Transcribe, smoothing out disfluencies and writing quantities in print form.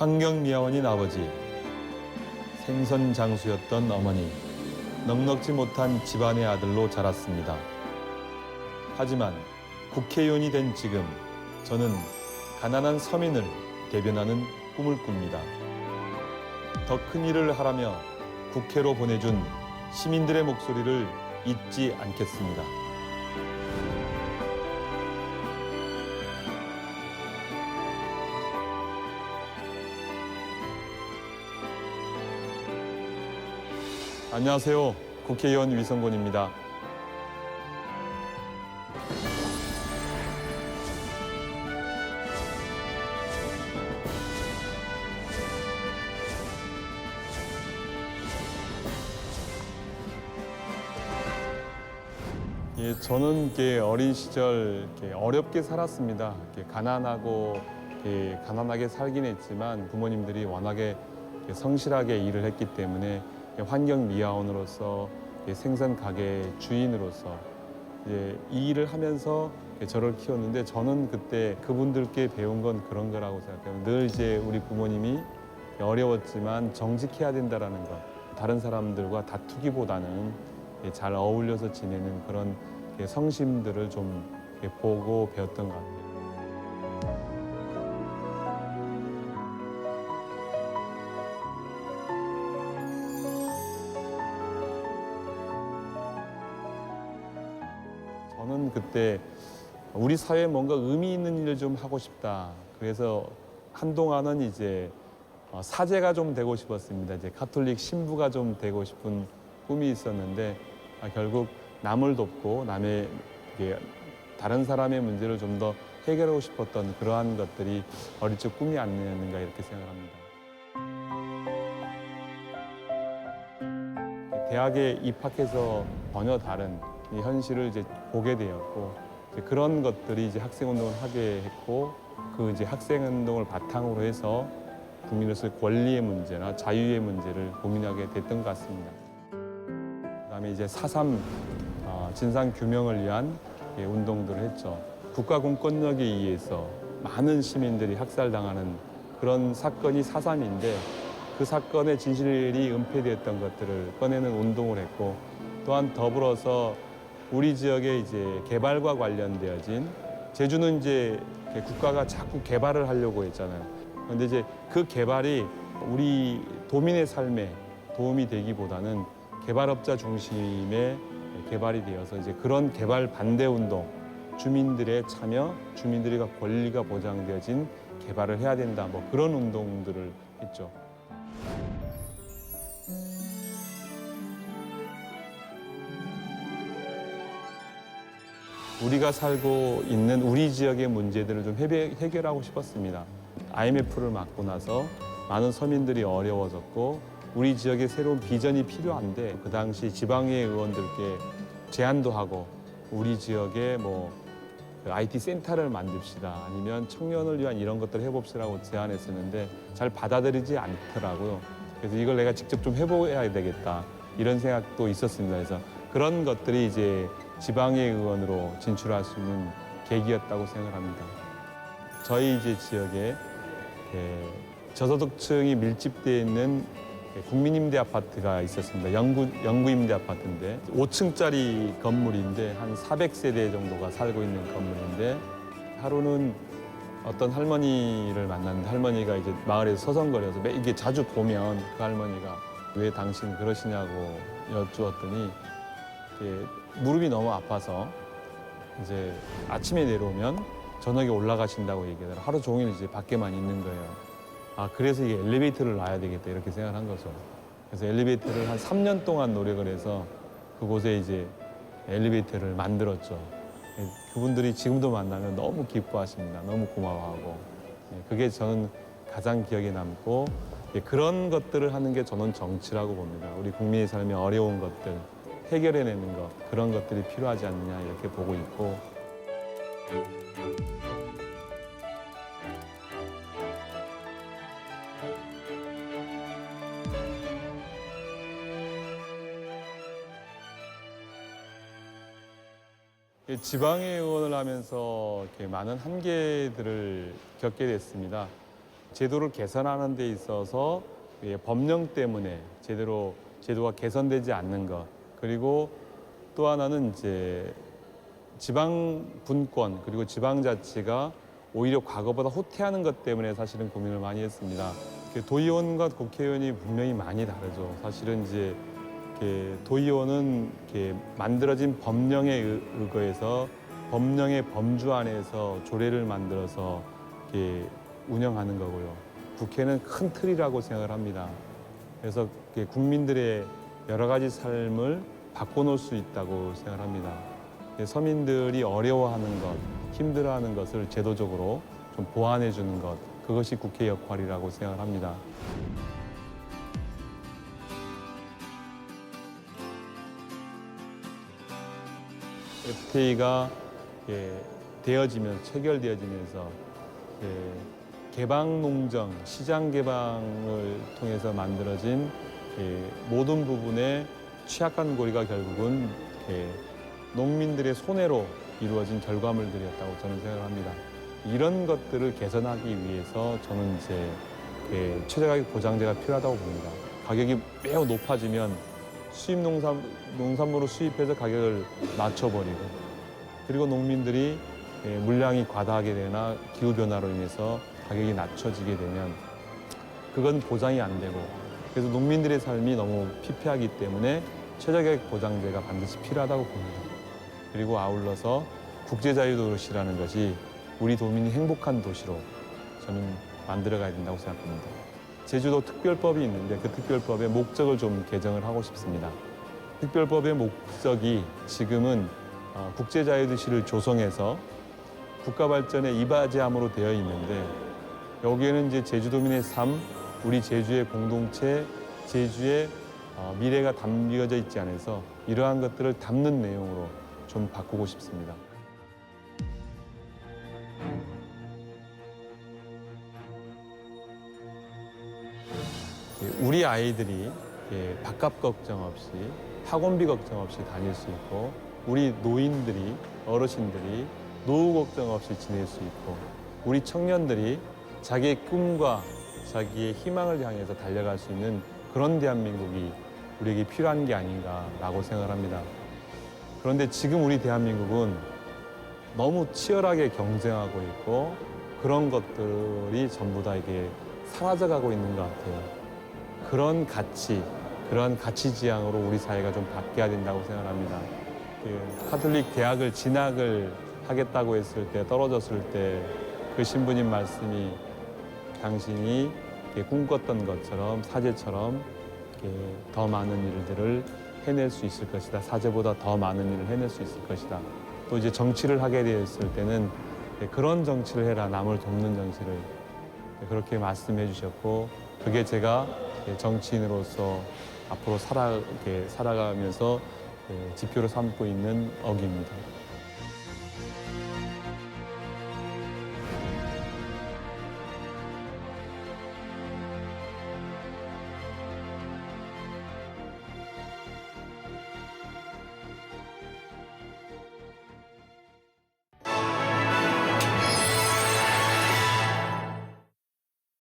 환경미화원인 아버지, 생선장수였던 어머니, 넉넉지 못한 집안의 아들로 자랐습니다. 하지만 국회의원이 된 지금 저는 가난한 서민을 대변하는 꿈을 꿉니다. 더 큰 일을 하라며 국회로 보내준 시민들의 목소리를 잊지 않겠습니다. 안녕하세요. 국회의원 위성곤입니다. 예, 저는 어린 시절 어렵게 살았습니다. 가난하게 살긴 했지만 부모님들이 워낙에 성실하게 일을 했기 때문에 환경미화원으로서 생선 가게 주인으로서 이 일을 하면서 저를 키웠는데, 저는 그때 그분들께 배운 건 그런 거라고 생각해요. 늘 우리 부모님이 어려웠지만 정직해야 된다라는 것, 다른 사람들과 다투기보다는 잘 어울려서 지내는 그런 성심들을 좀 보고 배웠던 것 같아요. 저는 그때 우리 사회에 뭔가 의미 있는 일을 좀 하고 싶다. 그래서 한동안은 사제가 좀 되고 싶었습니다. 가톨릭 신부가 좀 되고 싶은 꿈이 있었는데, 결국 남을 돕고 다른 사람의 문제를 좀 더 해결하고 싶었던 그러한 것들이 어릴 적 꿈이 아니었는가 이렇게 생각합니다. 대학에 입학해서 전혀 다른 이 현실을 보게 되었고, 그런 것들이 학생운동을 하게 했고, 그 학생운동을 바탕으로 해서 국민으로서의 권리의 문제나 자유의 문제를 고민하게 됐던 것 같습니다. 그다음에 4.3 진상규명을 위한 운동들을 했죠. 국가공권력에 의해서 많은 시민들이 학살당하는 그런 사건이 4.3인데, 그 사건의 진실이 은폐되었던 것들을 꺼내는 운동을 했고, 또한 더불어서 우리 지역의 개발과 관련되어진, 제주는 국가가 자꾸 개발을 하려고 했잖아요. 그런데 그 개발이 우리 도민의 삶에 도움이 되기보다는 개발업자 중심의 개발이 되어서 그런 개발 반대 운동, 주민들의 참여, 주민들의 권리가 보장되어진 개발을 해야 된다, 그런 운동들을 했죠. 우리가 살고 있는 우리 지역의 문제들을 좀 해결하고 싶었습니다. IMF를 맞고 나서 많은 서민들이 어려워졌고, 우리 지역에 새로운 비전이 필요한데, 그 당시 지방의 의원들께 제안도 하고, 우리 지역에 IT 센터를 만듭시다, 아니면 청년을 위한 이런 것들을 해봅시다라고 제안했었는데 잘 받아들이지 않더라고요. 그래서 이걸 내가 직접 좀 해봐야 되겠다, 이런 생각도 있었습니다. 그래서 그런 것들이 지방의 의원으로 진출할 수 있는 계기였다고 생각합니다. 저희 지역에 저소득층이 밀집되어 있는 국민임대 아파트가 있었습니다. 영구임대 아파트인데 5층짜리 건물인데 한 400세대 정도가 살고 있는 건물인데, 하루는 어떤 할머니를 만났는데, 할머니가 마을에서 서성거려서 이게 자주 보면 그 할머니가 왜 당신 그러시냐고 여쭈었더니, 무릎이 너무 아파서 아침에 내려오면 저녁에 올라가신다고 얘기하더라고요. 하루 종일 밖에만 있는 거예요. 그래서 이게 엘리베이터를 놔야 되겠다, 이렇게 생각한 거죠. 그래서 엘리베이터를 한 3년 동안 노력을 해서 그곳에 엘리베이터를 만들었죠. 그분들이 지금도 만나면 너무 기뻐하십니다. 너무 고마워하고. 그게 저는 가장 기억에 남고, 그런 것들을 하는 게 저는 정치라고 봅니다. 우리 국민의 삶에 어려운 것들 해결해내는 것, 그런 것들이 필요하지 않느냐 이렇게 보고 있고, 지방의 의원을 하면서 많은 한계들을 겪게 됐습니다. 제도를 개선하는 데 있어서 법령 때문에 제대로 제도가 개선되지 않는 것, 그리고 또 하나는 이제 지방 분권 그리고 지방자치가 오히려 과거보다 후퇴하는 것 때문에 사실은 고민을 많이 했습니다. 도의원과 국회의원이 분명히 많이 다르죠. 사실은 이제 도의원은 만들어진 법령에 의거해서 법령의 범주 안에서 조례를 만들어서 운영하는 거고요. 국회는 큰 틀이라고 생각을 합니다. 그래서 국민들의 여러 가지 삶을 바꿔놓을 수 있다고 생각을 합니다. 서민들이 어려워하는 것, 힘들어하는 것을 제도적으로 좀 보완해 주는 것, 그것이 국회 역할이라고 생각을 합니다. FTA가 체결되어지면서 개방농정, 시장 개방을 통해서 만들어진 모든 부분의 취약한 고리가 결국은 농민들의 손해로 이루어진 결과물들이었다고 저는 생각을 합니다. 이런 것들을 개선하기 위해서 저는 이제 최저가격 보장제가 필요하다고 봅니다. 가격이 매우 높아지면 농산물을 수입해서 가격을 낮춰버리고, 그리고 농민들이 물량이 과다하게 되거나 기후변화로 인해서 가격이 낮춰지게 되면 그건 보장이 안 되고, 그래서 농민들의 삶이 너무 피폐하기 때문에 최저가격 보장제가 반드시 필요하다고 봅니다. 그리고 아울러서 국제자유도시라는 것이 우리 도민이 행복한 도시로 저는 만들어가야 된다고 생각합니다. 제주도 특별법이 있는데 그 특별법의 목적을 좀 개정을 하고 싶습니다. 특별법의 목적이 지금은 국제자유도시를 조성해서 국가발전에 이바지함으로 되어 있는데, 여기에는 이제 제주도민의 삶, 우리 제주의 공동체, 제주의 미래가 담겨져 있지 않아서 이러한 것들을 담는 내용으로 좀 바꾸고 싶습니다. 우리 아이들이 밥값 걱정 없이, 학원비 걱정 없이 다닐 수 있고, 우리 노인들이, 어르신들이 노후 걱정 없이 지낼 수 있고, 우리 청년들이 자기의 꿈과 자기의 희망을 향해서 달려갈 수 있는 그런 대한민국이 우리에게 필요한 게 아닌가라고 생각을 합니다. 그런데 지금 우리 대한민국은 너무 치열하게 경쟁하고 있고, 그런 것들이 전부 다 이게 사라져가고 있는 것 같아요. 그런 가치 지향으로 우리 사회가 좀 바뀌어야 된다고 생각합니다. 카톨릭 대학을 진학을 하겠다고 했을 때, 떨어졌을 때 그 신부님 말씀이 당신이 꿈꿨던 것처럼, 사제처럼 더 많은 일들을 해낼 수 있을 것이다. 사제보다 더 많은 일을 해낼 수 있을 것이다. 또 이제 정치를 하게 되었을 때는 그런 정치를 해라, 남을 돕는 정치를, 그렇게 말씀해 주셨고, 그게 제가 정치인으로서 앞으로 살아가면서 지표로 삼고 있는 어기입니다.